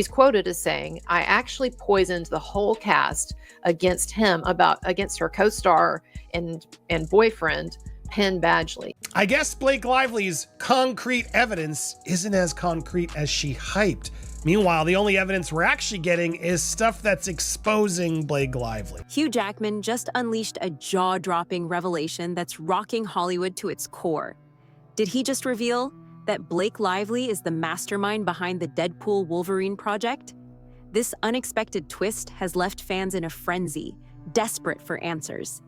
He's quoted as saying, "I actually poisoned the whole cast against her co-star and boyfriend, Penn Badgley." I guess Blake Lively's concrete evidence isn't as concrete as she hyped. Meanwhile, the only evidence we're actually getting is stuff that's exposing Blake Lively. Hugh Jackman just unleashed a jaw-dropping revelation that's rocking Hollywood to its core. Did he just reveal that Blake Lively is the mastermind behind the Deadpool Wolverine project? This unexpected twist has left fans in a frenzy, desperate for answers.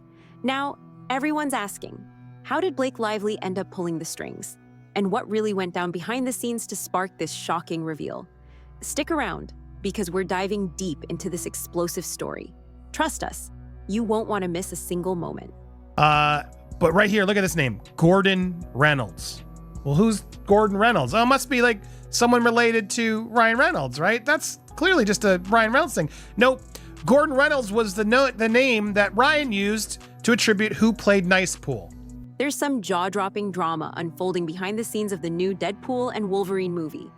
Now, everyone's asking, how did Blake Lively end up pulling the strings? And what really went down behind the scenes to spark this shocking reveal? Stick around, because we're diving deep into this explosive story. Trust us, you won't want to miss a single moment. But right here, look at this name, Gordon Reynolds. Well, who's Gordon Reynolds? Oh, it must be like someone related to Ryan Reynolds, right? That's clearly just a Ryan Reynolds thing. Nope, Gordon Reynolds was the name that Ryan used to attribute who played Nice Pool. There's some jaw-dropping drama unfolding behind the scenes of the new Deadpool and Wolverine movie.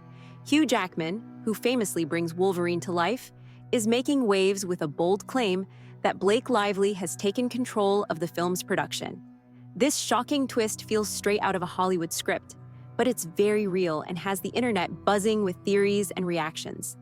Hugh Jackman, who famously brings Wolverine to life, is making waves with a bold claim that Blake Lively has taken control of the film's production. This shocking twist feels straight out of a Hollywood script, but it's very real and has the internet buzzing with theories and reactions.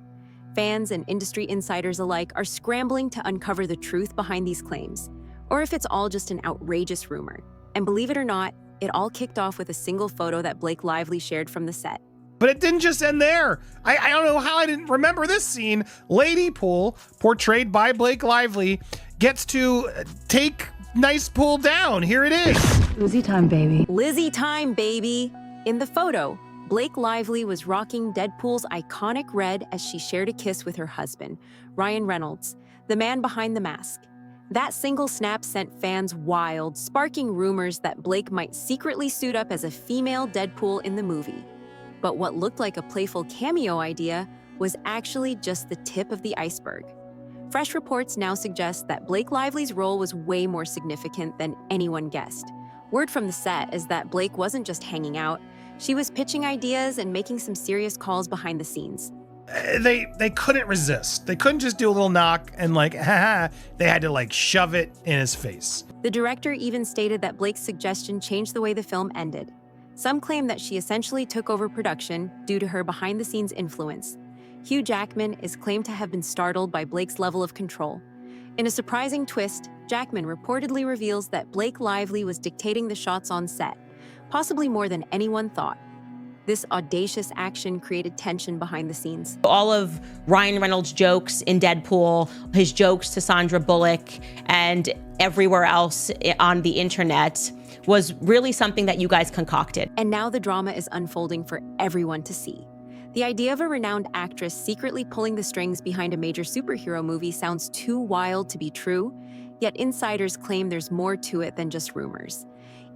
Fans and industry insiders alike are scrambling to uncover the truth behind these claims, or if it's all just an outrageous rumor. And believe it or not, it all kicked off with a single photo that Blake Lively shared from the set. But it didn't just end there. I don't know how I didn't remember this scene. Lady Pool, portrayed by Blake Lively, gets to take Nice Pool down. Here it is. Lizzie time, baby. Lizzie time, baby. In the photo, Blake Lively was rocking Deadpool's iconic red as she shared a kiss with her husband, Ryan Reynolds, the man behind the mask. That single snap sent fans wild, sparking rumors that Blake might secretly suit up as a female Deadpool in the movie. But what looked like a playful cameo idea was actually just the tip of the iceberg. Fresh reports now suggest that Blake Lively's role was way more significant than anyone guessed. Word from the set is that Blake wasn't just hanging out, she was pitching ideas and making some serious calls behind the scenes. They couldn't resist. They couldn't just do a little knock and like, haha, they had to shove it in his face. The director even stated that Blake's suggestion changed the way the film ended. Some claim that she essentially took over production due to her behind-the-scenes influence. Hugh Jackman is claimed to have been startled by Blake's level of control. In a surprising twist, Jackman reportedly reveals that Blake Lively was dictating the shots on set, possibly more than anyone thought. This audacious action created tension behind the scenes. All of Ryan Reynolds' jokes in Deadpool, his jokes to Sandra Bullock, and everywhere else on the internet was really something that you guys concocted. And now the drama is unfolding for everyone to see. The idea of a renowned actress secretly pulling the strings behind a major superhero movie sounds too wild to be true, yet insiders claim there's more to it than just rumors.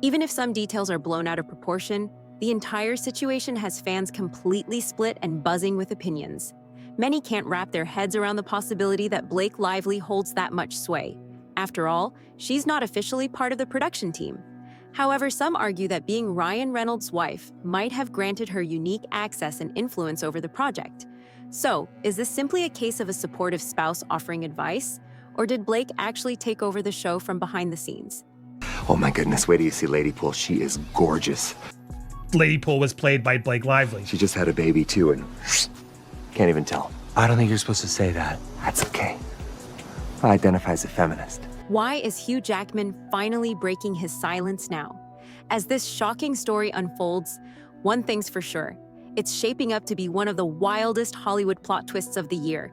Even if some details are blown out of proportion, the entire situation has fans completely split and buzzing with opinions. Many can't wrap their heads around the possibility that Blake Lively holds that much sway. After all, she's not officially part of the production team. However, some argue that being Ryan Reynolds' wife might have granted her unique access and influence over the project. So, is this simply a case of a supportive spouse offering advice? Or did Blake actually take over the show from behind the scenes? Oh my goodness, wait till you see Lady Pool. She is gorgeous. Lady Pool was played by Blake Lively. She just had a baby too and can't even tell. I don't think you're supposed to say that. That's okay. I identify as a feminist. Why is Hugh Jackman finally breaking his silence now? As this shocking story unfolds, one thing's for sure. It's shaping up to be one of the wildest Hollywood plot twists of the year.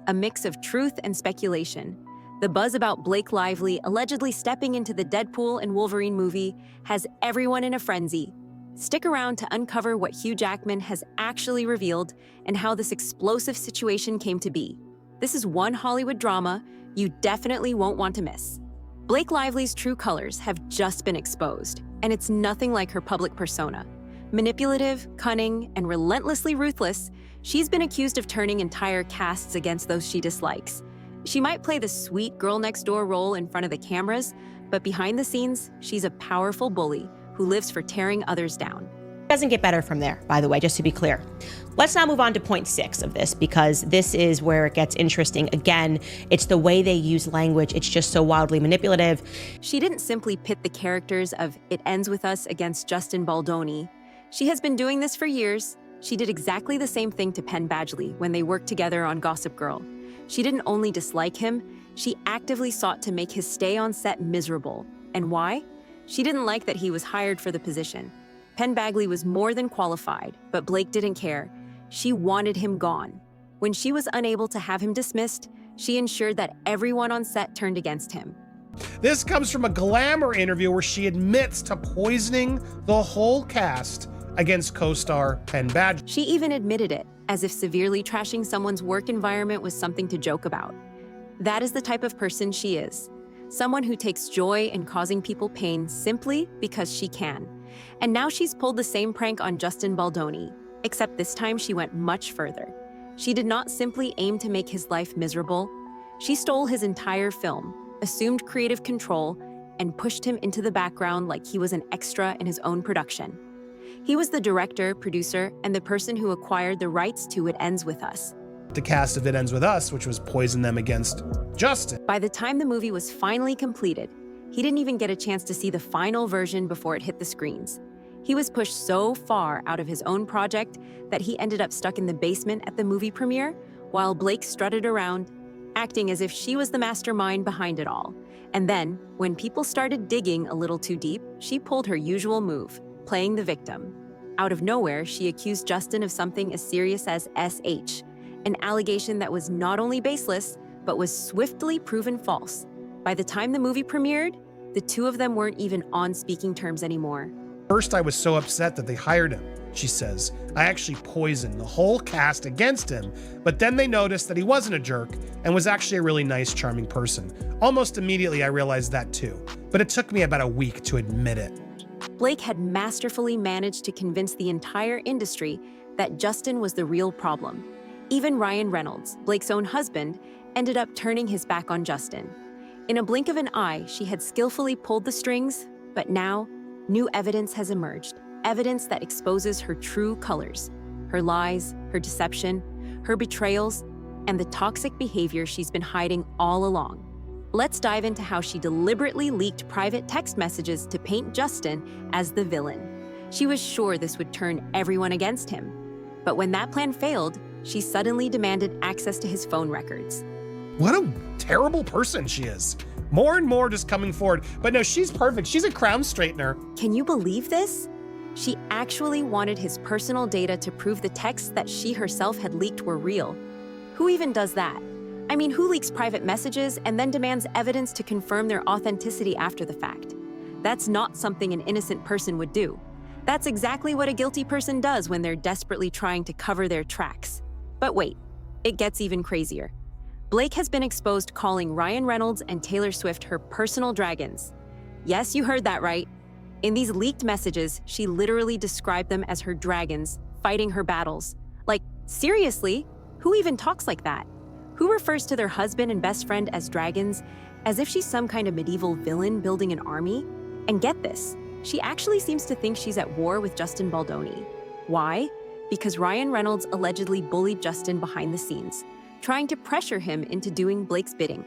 A mix of truth and speculation. The buzz about Blake Lively allegedly stepping into the Deadpool and Wolverine movie has everyone in a frenzy. Stick around to uncover what Hugh Jackman has actually revealed and how this explosive situation came to be. This is one Hollywood drama you definitely won't want to miss. Blake Lively's true colors have just been exposed, and it's nothing like her public persona. Manipulative, cunning, and relentlessly ruthless, she's been accused of turning entire casts against those she dislikes. She might play the sweet girl-next-door role in front of the cameras, but behind the scenes, she's a powerful bully who lives for tearing others down. Doesn't get better from there, by the way, just to be clear. Let's now move on to point 6 of this, because this is where it gets interesting. Again, it's the way they use language. It's just so wildly manipulative. She didn't simply pit the characters of It Ends With Us against Justin Baldoni. She has been doing this for years. She did exactly the same thing to Penn Badgley when they worked together on Gossip Girl. She didn't only dislike him, she actively sought to make his stay on set miserable. And why? She didn't like that he was hired for the position. Penn Badgley was more than qualified, but Blake didn't care. She wanted him gone. When she was unable to have him dismissed, she ensured that everyone on set turned against him. This comes from a Glamour interview where she admits to poisoning the whole cast against co-star Penn Badgley. She even admitted it, as if severely trashing someone's work environment was something to joke about. That is the type of person she is. Someone who takes joy in causing people pain simply because she can. And now she's pulled the same prank on Justin Baldoni, except this time she went much further. She did not simply aim to make his life miserable. She stole his entire film, assumed creative control, and pushed him into the background like he was an extra in his own production. He was the director, producer, and the person who acquired the rights to It Ends With Us. The cast of It Ends With Us, which was poison them against Justin. By the time the movie was finally completed, he didn't even get a chance to see the final version before it hit the screens. He was pushed so far out of his own project that he ended up stuck in the basement at the movie premiere, while Blake strutted around, acting as if she was the mastermind behind it all. And then, when people started digging a little too deep, she pulled her usual move, playing the victim. Out of nowhere, she accused Justin of something as serious as SH, an allegation that was not only baseless, but was swiftly proven false. By the time the movie premiered, the two of them weren't even on speaking terms anymore. First, I was so upset that they hired him, she says. I actually poisoned the whole cast against him, but then they noticed that he wasn't a jerk and was actually a really nice, charming person. Almost immediately, I realized that too, but it took me about a week to admit it. Blake had masterfully managed to convince the entire industry that Justin was the real problem. Even Ryan Reynolds, Blake's own husband, ended up turning his back on Justin. In a blink of an eye, she had skillfully pulled the strings, but now, new evidence has emerged. Evidence that exposes her true colors, her lies, her deception, her betrayals, and the toxic behavior she's been hiding all along. Let's dive into how she deliberately leaked private text messages to paint Justin as the villain. She was sure this would turn everyone against him. But when that plan failed, she suddenly demanded access to his phone records. What a terrible person she is. More and more just coming forward. But no, she's perfect. She's a crown straightener. Can you believe this? She actually wanted his personal data to prove the texts that she herself had leaked were real. Who even does that? I mean, who leaks private messages and then demands evidence to confirm their authenticity after the fact? That's not something an innocent person would do. That's exactly what a guilty person does when they're desperately trying to cover their tracks. But wait, it gets even crazier. Blake has been exposed calling Ryan Reynolds and Taylor Swift her personal dragons. Yes, you heard that right. In these leaked messages, she literally described them as her dragons, fighting her battles. Like, seriously? Who even talks like that? Who refers to their husband and best friend as dragons, as if she's some kind of medieval villain building an army? And get this, she actually seems to think she's at war with Justin Baldoni. Why? Because Ryan Reynolds allegedly bullied Justin behind the scenes, trying to pressure him into doing Blake's bidding.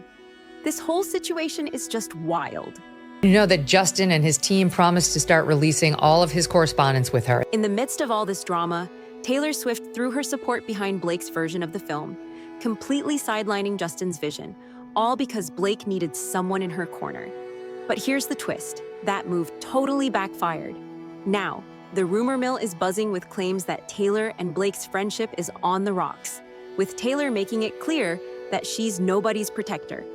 This whole situation is just wild. You know that Justin and his team promised to start releasing all of his correspondence with her. In the midst of all this drama, Taylor Swift threw her support behind Blake's version of the film, completely sidelining Justin's vision, all because Blake needed someone in her corner. But here's the twist. That move totally backfired. Now, the rumor mill is buzzing with claims that Taylor and Blake's friendship is on the rocks, with Taylor making it clear that she's nobody's protector.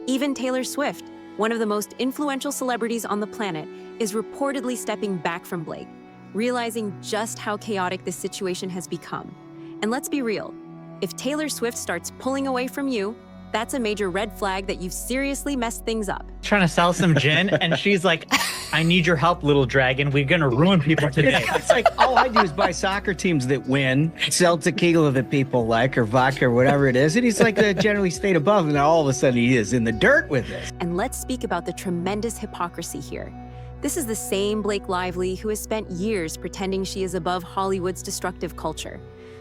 Even Taylor Swift, one of the most influential celebrities on the planet, is reportedly stepping back from Blake, realizing just how chaotic this situation has become. And let's be real, if Taylor Swift starts pulling away from you, that's a major red flag that you've seriously messed things up. Trying to sell some gin, and she's like, I need your help, little dragon. We're going to ruin people today. It's like, all I do is buy soccer teams that win, sell tequila that people like, or vodka, or whatever it is. And he's like, generally stayed above, and now all of a sudden he is in the dirt with this. And let's speak about the tremendous hypocrisy here. This is the same Blake Lively who has spent years pretending she is above Hollywood's destructive culture.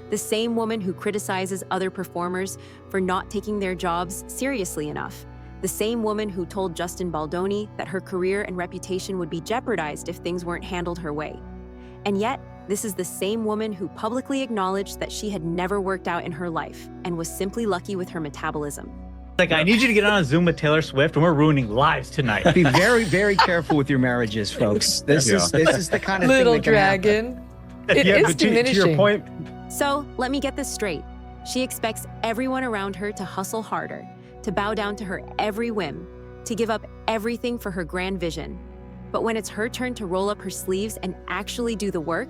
The same woman who criticizes other performers for not taking their jobs seriously enough. The same woman who told Justin Baldoni that her career and reputation would be jeopardized if things weren't handled her way. And yet, this is the same woman who publicly acknowledged that she had never worked out in her life and was simply lucky with her metabolism. Like, I need you to get on a Zoom with Taylor Swift, and we're ruining lives tonight. Be very, very careful with your marriages, folks. This is the kind of Little thing that can happen. dragon. It is but to diminishing. your point, So, let me get this straight. She expects everyone around her to hustle harder, to bow down to her every whim, to give up everything for her grand vision. But when it's her turn to roll up her sleeves and actually do the work,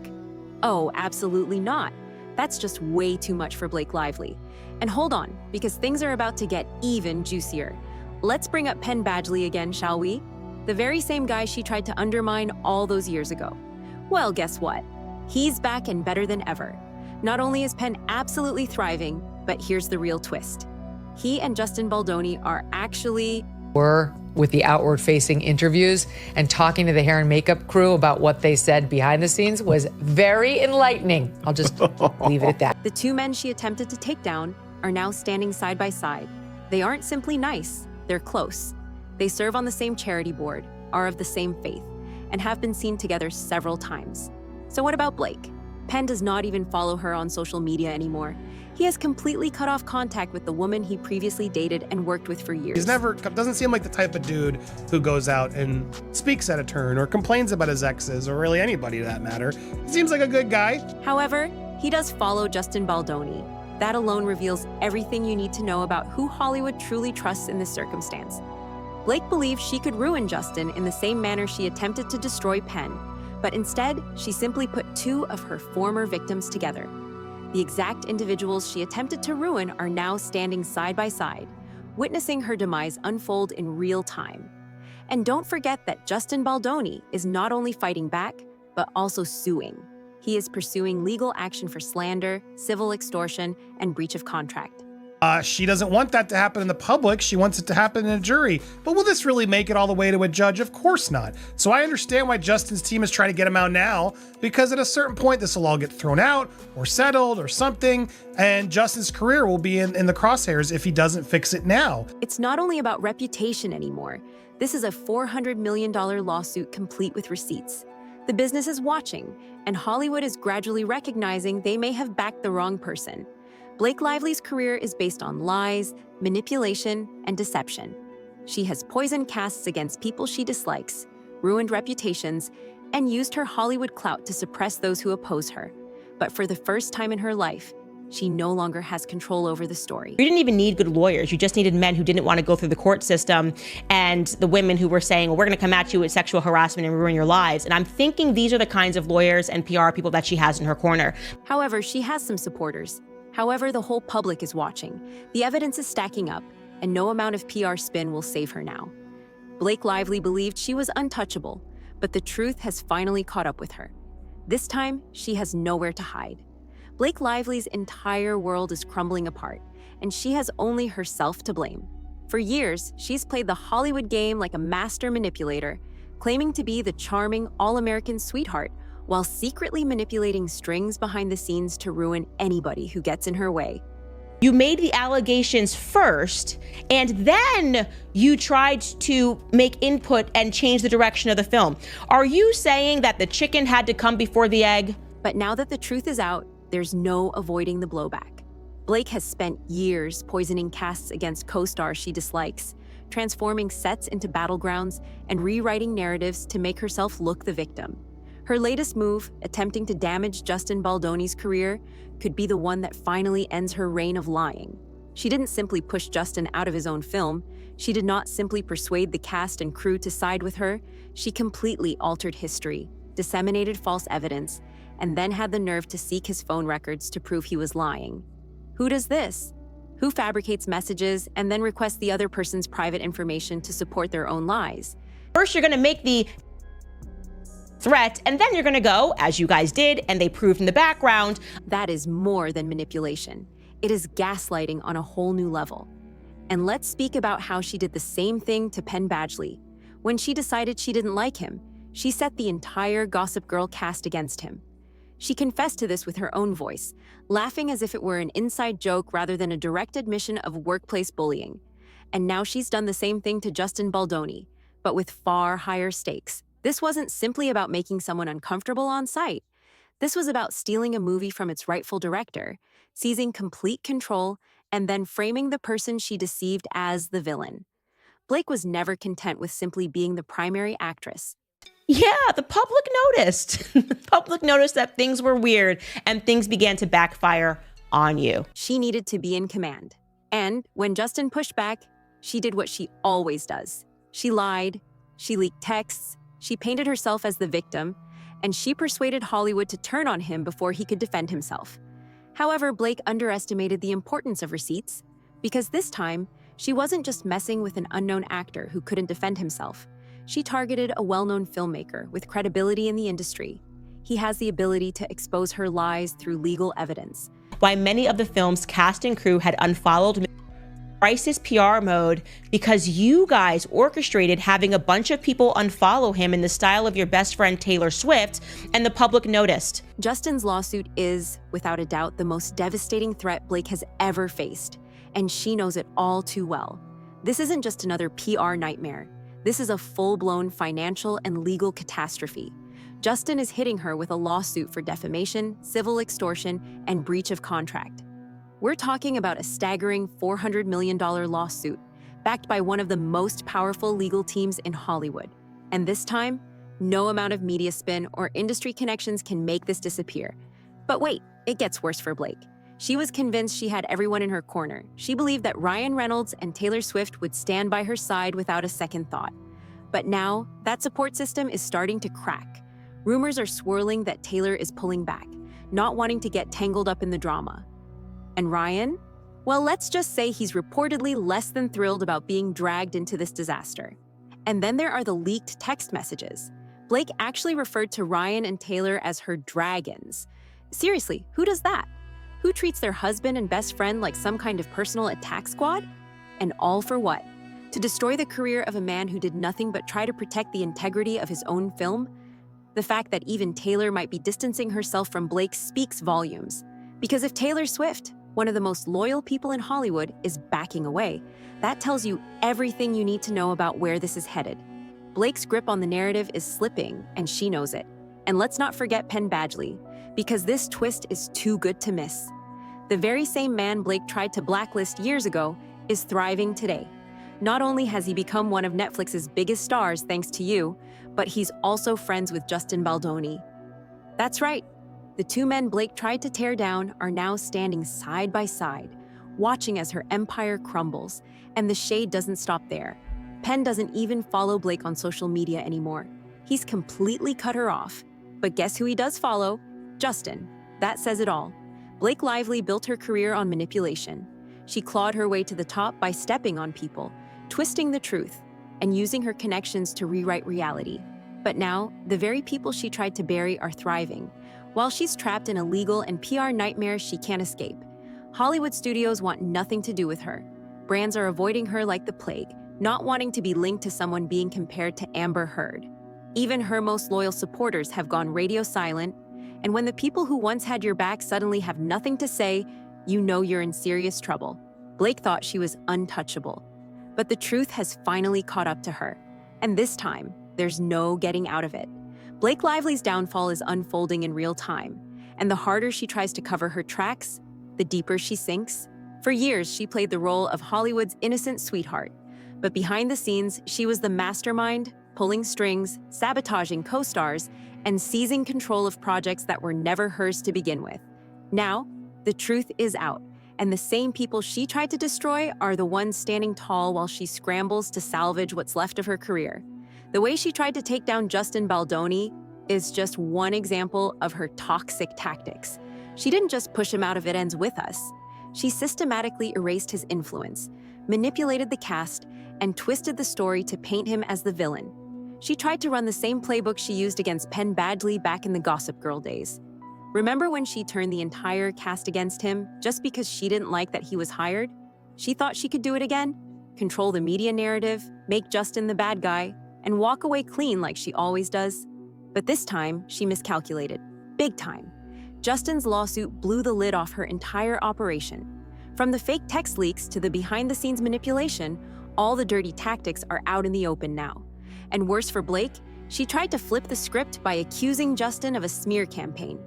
oh, absolutely not. That's just way too much for Blake Lively. And hold on, because things are about to get even juicier. Let's bring up Penn Badgley again, shall we? The very same guy she tried to undermine all those years ago. Well, guess what? He's back and better than ever. Not only is Penn absolutely thriving, but here's the real twist. He and Justin Baldoni are actually... Were with the outward-facing interviews and talking to the hair and makeup crew about what they said behind the scenes was very enlightening. I'll just leave it at that. The two men she attempted to take down are now standing side by side. They aren't simply nice, they're close. They serve on the same charity board, are of the same faith, and have been seen together several times. So what about Blake? Penn does not even follow her on social media anymore. He has completely cut off contact with the woman he previously dated and worked with for years. Doesn't seem like the type of dude who goes out and speaks at a turn or complains about his exes or really anybody to that matter. He seems like a good guy. However, he does follow Justin Baldoni. That alone reveals everything you need to know about who Hollywood truly trusts in this circumstance. Blake believed she could ruin Justin in the same manner she attempted to destroy Penn, but instead, she simply put two of her former victims together. The exact individuals she attempted to ruin are now standing side by side, witnessing her demise unfold in real time. And don't forget that Justin Baldoni is not only fighting back, but also suing. He is pursuing legal action for slander, civil extortion, and breach of contract. She doesn't want that to happen in the public. She wants it to happen in a jury. But will this really make it all the way to a judge? Of course not. So I understand why Justin's team is trying to get him out now, because at a certain point, this will all get thrown out or settled or something, and Justin's career will be in the crosshairs if he doesn't fix it now. It's not only about reputation anymore. This is a $400 million lawsuit complete with receipts. The business is watching, and Hollywood is gradually recognizing they may have backed the wrong person. Blake Lively's career is based on lies, manipulation, and deception. She has poisoned casts against people she dislikes, ruined reputations, and used her Hollywood clout to suppress those who oppose her. But for the first time in her life, she no longer has control over the story. You didn't even need good lawyers. You just needed men who didn't want to go through the court system, and the women who were saying, well, we're going to come at you with sexual harassment and ruin your lives. And I'm thinking these are the kinds of lawyers and PR people that she has in her corner. However, she has some supporters. However, the whole public is watching. The evidence is stacking up, and no amount of PR spin will save her now. Blake Lively believed she was untouchable, but the truth has finally caught up with her. This time, she has nowhere to hide. Blake Lively's entire world is crumbling apart, and she has only herself to blame. For years, she's played the Hollywood game like a master manipulator, claiming to be the charming, all-American sweetheart, while secretly manipulating strings behind the scenes to ruin anybody who gets in her way. You made the allegations first, and then you tried to make input and change the direction of the film. Are you saying that the chicken had to come before the egg? But now that the truth is out, there's no avoiding the blowback. Blake has spent years poisoning casts against co-stars she dislikes, transforming sets into battlegrounds, and rewriting narratives to make herself look the victim. Her latest move, attempting to damage Justin Baldoni's career, could be the one that finally ends her reign of lying. She didn't simply push Justin out of his own film. She did not simply persuade the cast and crew to side with her. She completely altered history, disseminated false evidence, and then had the nerve to seek his phone records to prove he was lying. Who does this? Who fabricates messages and then requests the other person's private information to support their own lies? First, you're going to make the threat, and then you're going to go, as you guys did, and they proved in the background. That is more than manipulation. It is gaslighting on a whole new level. And let's speak about how she did the same thing to Penn Badgley. When she decided she didn't like him, She set the entire Gossip Girl cast against him. She confessed to this with her own voice, laughing as if it were an inside joke rather than a direct admission of workplace bullying. And now she's done the same thing to Justin Baldoni, but with far higher stakes. This wasn't simply about making someone uncomfortable on set. This was about stealing a movie from its rightful director, seizing complete control, and then framing the person she deceived as the villain. Blake was never content with simply being the primary actress. Yeah, the public noticed. The public noticed that things were weird and things began to backfire on you. She needed to be in command. And when Justin pushed back, she did what she always does. She lied, she leaked texts, she painted herself as the victim, and she persuaded Hollywood to turn on him before he could defend himself. However, Blake underestimated the importance of receipts, because this time, she wasn't just messing with an unknown actor who couldn't defend himself. She targeted a well-known filmmaker with credibility in the industry. He has the ability to expose her lies through legal evidence. Why many of the film's cast and crew had unfollowed crisis PR mode because you guys orchestrated having a bunch of people unfollow him in the style of your best friend Taylor Swift, and the public noticed. Justin's lawsuit is, without a doubt, the most devastating threat Blake has ever faced, and she knows it all too well. This isn't just another PR nightmare. This is a full-blown financial and legal catastrophe. Justin is hitting her with a lawsuit for defamation, civil extortion, and breach of contract. We're talking about a staggering $400 million lawsuit, backed by one of the most powerful legal teams in Hollywood. And this time, no amount of media spin or industry connections can make this disappear. But wait, it gets worse for Blake. She was convinced she had everyone in her corner. She believed that Ryan Reynolds and Taylor Swift would stand by her side without a second thought. But now, that support system is starting to crack. Rumors are swirling that Taylor is pulling back, not wanting to get tangled up in the drama. And Ryan? Well, let's just say he's reportedly less than thrilled about being dragged into this disaster. And then there are the leaked text messages. Blake actually referred to Ryan and Taylor as her dragons. Seriously, who does that? Who treats their husband and best friend like some kind of personal attack squad? And all for what? To destroy the career of a man who did nothing but try to protect the integrity of his own film? The fact that even Taylor might be distancing herself from Blake speaks volumes. Because if Taylor Swift, one of the most loyal people in Hollywood, is backing away, that tells you everything you need to know about where this is headed. Blake's grip on the narrative is slipping, and she knows it. And let's not forget Penn Badgley, because this twist is too good to miss. The very same man Blake tried to blacklist years ago is thriving today. Not only has he become one of Netflix's biggest stars thanks to you, but he's also friends with Justin Baldoni. That's right. The two men Blake tried to tear down are now standing side by side, watching as her empire crumbles, and the shade doesn't stop there. Penn doesn't even follow Blake on social media anymore. He's completely cut her off. But guess who he does follow? Justin. That says it all. Blake Lively built her career on manipulation. She clawed her way to the top by stepping on people, twisting the truth, and using her connections to rewrite reality. But now, the very people she tried to bury are thriving, while she's trapped in a legal and PR nightmare she can't escape. Hollywood studios want nothing to do with her. Brands are avoiding her like the plague, not wanting to be linked to someone being compared to Amber Heard. Even her most loyal supporters have gone radio silent, and when the people who once had your back suddenly have nothing to say, you know you're in serious trouble. Blake thought she was untouchable. But the truth has finally caught up to her, and this time, there's no getting out of it. Blake Lively's downfall is unfolding in real time, and the harder she tries to cover her tracks, the deeper she sinks. For years, she played the role of Hollywood's innocent sweetheart, but behind the scenes, she was the mastermind, pulling strings, sabotaging co-stars, and seizing control of projects that were never hers to begin with. Now, the truth is out, and the same people she tried to destroy are the ones standing tall while she scrambles to salvage what's left of her career. The way she tried to take down Justin Baldoni is just one example of her toxic tactics. She didn't just push him out of It Ends With Us. She systematically erased his influence, manipulated the cast, and twisted the story to paint him as the villain. She tried to run the same playbook she used against Penn Badgley back in the Gossip Girl days. Remember when she turned the entire cast against him just because she didn't like that he was hired? She thought she could do it again? Control the media narrative, make Justin the bad guy, and walk away clean like she always does. But this time, she miscalculated. Big time. Justin's lawsuit blew the lid off her entire operation. From the fake text leaks to the behind-the-scenes manipulation, all the dirty tactics are out in the open now. And worse for Blake, she tried to flip the script by accusing Justin of a smear campaign.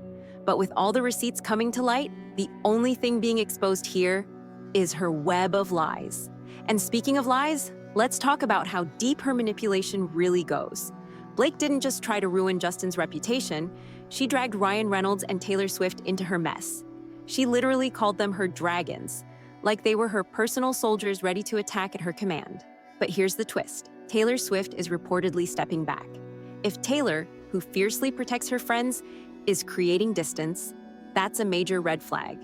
But with all the receipts coming to light, the only thing being exposed here is her web of lies. And speaking of lies, let's talk about how deep her manipulation really goes. Blake didn't just try to ruin Justin's reputation, she dragged Ryan Reynolds and Taylor Swift into her mess. She literally called them her dragons, like they were her personal soldiers ready to attack at her command. But here's the twist. Taylor Swift is reportedly stepping back. If Taylor, who fiercely protects her friends, is creating distance, that's a major red flag.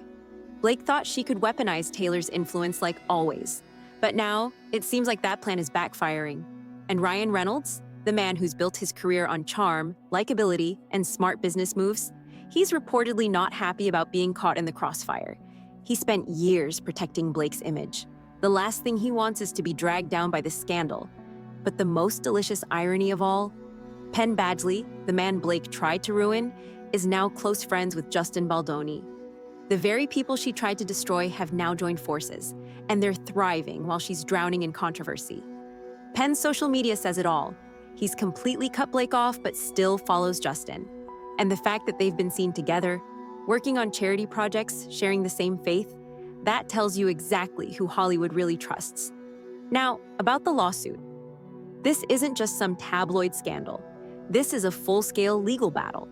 Blake thought she could weaponize Taylor's influence like always. But now, it seems like that plan is backfiring. And Ryan Reynolds, the man who's built his career on charm, likability, and smart business moves, he's reportedly not happy about being caught in the crossfire. He spent years protecting Blake's image. The last thing he wants is to be dragged down by the scandal. But the most delicious irony of all, Penn Badgley, the man Blake tried to ruin, is now close friends with Justin Baldoni. The very people she tried to destroy have now joined forces, and they're thriving while she's drowning in controversy. Penn's social media says it all. He's completely cut Blake off, but still follows Justin. And the fact that they've been seen together, working on charity projects, sharing the same faith, that tells you exactly who Hollywood really trusts. Now, about the lawsuit. This isn't just some tabloid scandal. This is a full-scale legal battle.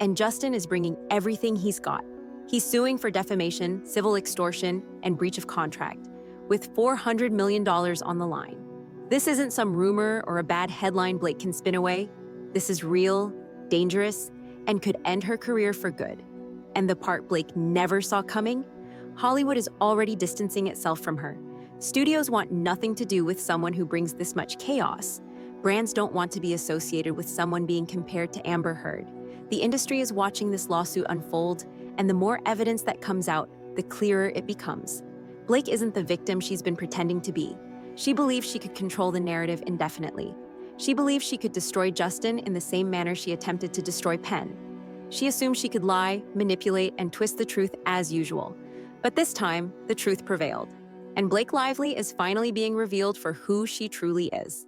And Justin is bringing everything he's got. He's suing for defamation, civil extortion, and breach of contract, with $400 million on the line. This isn't some rumor or a bad headline Blake can spin away. This is real, dangerous, and could end her career for good. And the part Blake never saw coming? Hollywood is already distancing itself from her. Studios want nothing to do with someone who brings this much chaos. Brands don't want to be associated with someone being compared to Amber Heard. The industry is watching this lawsuit unfold, and the more evidence that comes out, the clearer it becomes. Blake isn't the victim she's been pretending to be. She believes she could control the narrative indefinitely. She believes she could destroy Justin in the same manner she attempted to destroy Penn. She assumed she could lie, manipulate, and twist the truth as usual. But this time, the truth prevailed. And Blake Lively is finally being revealed for who she truly is.